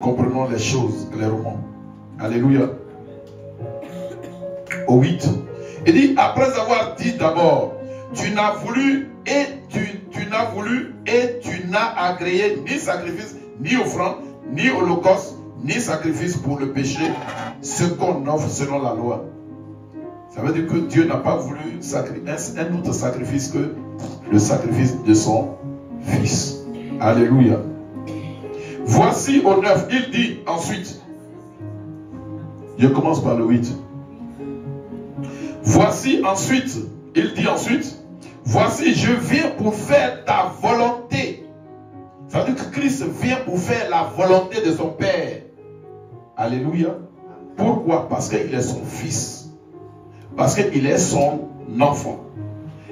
comprenons les choses clairement. Alléluia. Au 8. Il dit, après avoir dit d'abord, tu n'as voulu et tu n'as agréé ni sacrifice, ni offrande, ni holocauste, ni sacrifice pour le péché, ce qu'on offre selon la loi. Ça veut dire que Dieu n'a pas voulu un autre sacrifice que le sacrifice de son Fils. Alléluia. Voici au 9, il dit ensuite, je commence par le 8. Voici ensuite, il dit ensuite, voici je viens pour faire ta volonté. Ça veut dire que Christ vient pour faire la volonté de son Père. Alléluia. Pourquoi? Parce qu'il est son Fils. Parce qu'il est son enfant.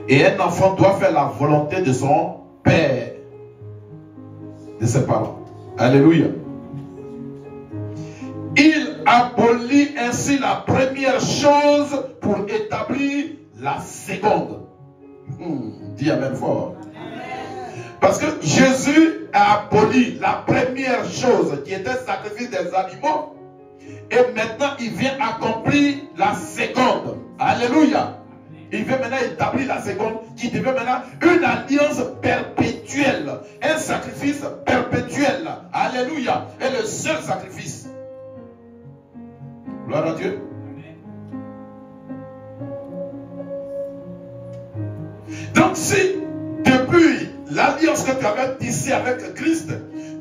Et un enfant doit faire la volonté de son Père. De ses parents. Alléluia. Il abolit ainsi la première chose pour établir la seconde. Dis amen fort. Parce que Jésus a aboli la première chose qui était le sacrifice des animaux. Et maintenant il vient accomplir la seconde. Alléluia. Il vient maintenant établir la seconde qui devient maintenant une alliance perpétuelle. Un sacrifice perpétuel. Alléluia. Et le seul sacrifice. Gloire à Dieu. Donc si depuis l'alliance que tu avais tissée avec Christ,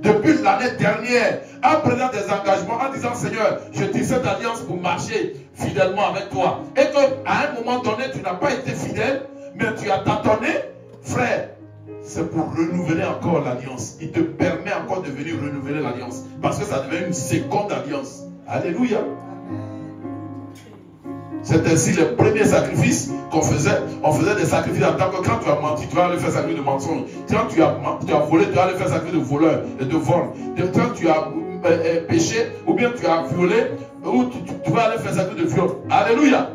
depuis l'année dernière, en prenant des engagements, en disant Seigneur, je tisse cette alliance pour marcher fidèlement avec toi, et qu'à un moment donné tu n'as pas été fidèle, mais tu as tâtonné, frère, c'est pour renouveler encore l'alliance. Il te permet encore de venir renouveler l'alliance, parce que ça devient une seconde alliance. Alléluia. C'est ainsi le premier sacrifice qu'on faisait. On faisait des sacrifices en tant que quand tu as menti, tu vas aller faire sacrifice de mensonge. Quand tu as volé, tu vas aller faire sacrifice de voleur et de vol. Quand tu as péché, ou bien tu as violé, ou tu vas aller faire sacrifice de viol. Alléluia.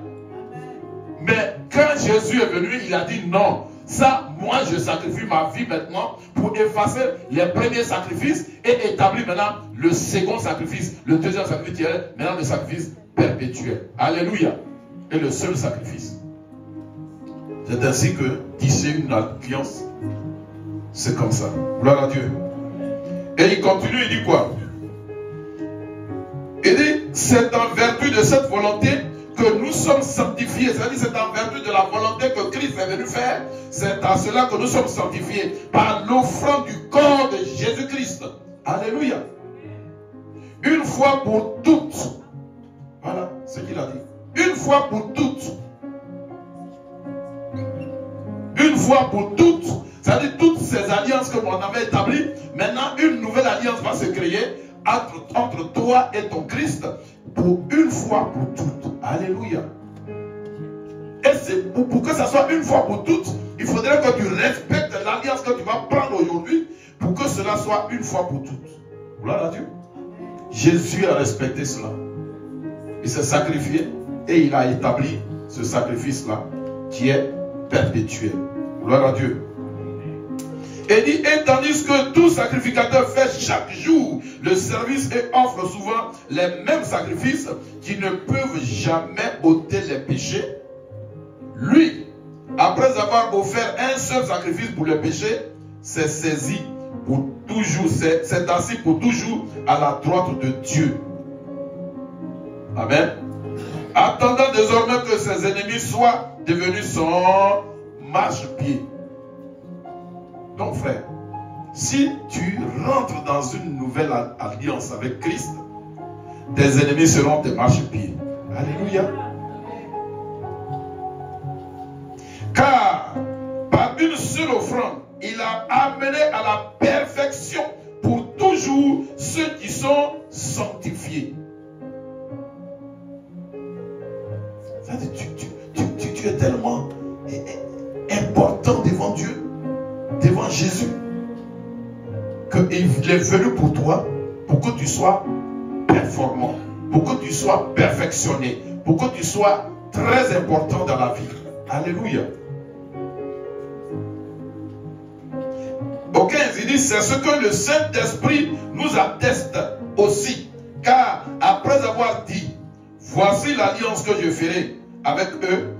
Mais quand Jésus est venu, il a dit non. Ça, moi je sacrifie ma vie maintenant pour effacer les premiers sacrifices et établir maintenant le second sacrifice. Le deuxième sacrifice qui est maintenant le sacrifice perpétuel. Alléluia. Et le seul sacrifice. C'est ainsi que tisser une alliance, c'est comme ça. Gloire à Dieu. Et il continue, il dit quoi? Il dit, c'est en vertu de cette volonté que nous sommes sanctifiés. C'est-à-dire, c'est en vertu de la volonté que Christ est venu faire. C'est à cela que nous sommes sanctifiés. Par l'offrande du corps de Jésus-Christ. Alléluia. Une fois pour toutes. Voilà ce qu'il a dit. Une fois pour toutes. Une fois pour toutes. C'est-à-dire toutes ces alliances que l'on avait établies. Maintenant, une nouvelle alliance va se créer entre toi et ton Christ. Pour une fois pour toutes. Alléluia. Et c'est pour que ça soit une fois pour toutes, il faudrait que tu respectes l'alliance que tu vas prendre aujourd'hui. Pour que cela soit une fois pour toutes. Gloire à Dieu. Jésus a respecté cela. Il s'est sacrifié. Et il a établi ce sacrifice-là qui est perpétuel. Gloire à Dieu. Et dit, et tandis que tout sacrificateur fait chaque jour le service et offre souvent les mêmes sacrifices qui ne peuvent jamais ôter les péchés, lui, après avoir offert un seul sacrifice pour le péché, s'est saisi pour toujours, s'est assis pour toujours à la droite de Dieu. Amen. Attendant désormais que ses ennemis soient devenus son marchepied. Donc frère, si tu rentres dans une nouvelle alliance avec Christ, tes ennemis seront tes marchepieds. Alléluia. Car par une seule offrande, il a amené à la perfection pour toujours ceux qui sont sanctifiés. Tu es tellement important devant Dieu, devant Jésus, qu'il est venu pour toi, pour que tu sois performant, pour que tu sois perfectionné, pour que tu sois très important dans la vie. Alléluia. Au 15, il dit, c'est ce que le Saint-Esprit nous atteste aussi, car après avoir dit, voici l'alliance que je ferai avec eux,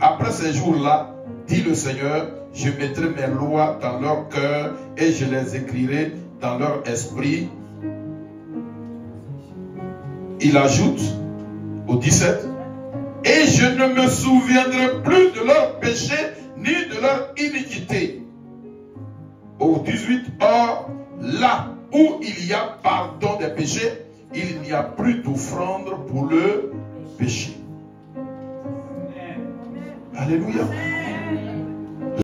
après ces jours-là, dit le Seigneur, je mettrai mes lois dans leur cœur et je les écrirai dans leur esprit. Il ajoute au 17, et je ne me souviendrai plus de leurs péchés ni de leur iniquité. Au 18, or, là où il y a pardon des péchés, il n'y a plus d'offrande pour le péché. Alléluia.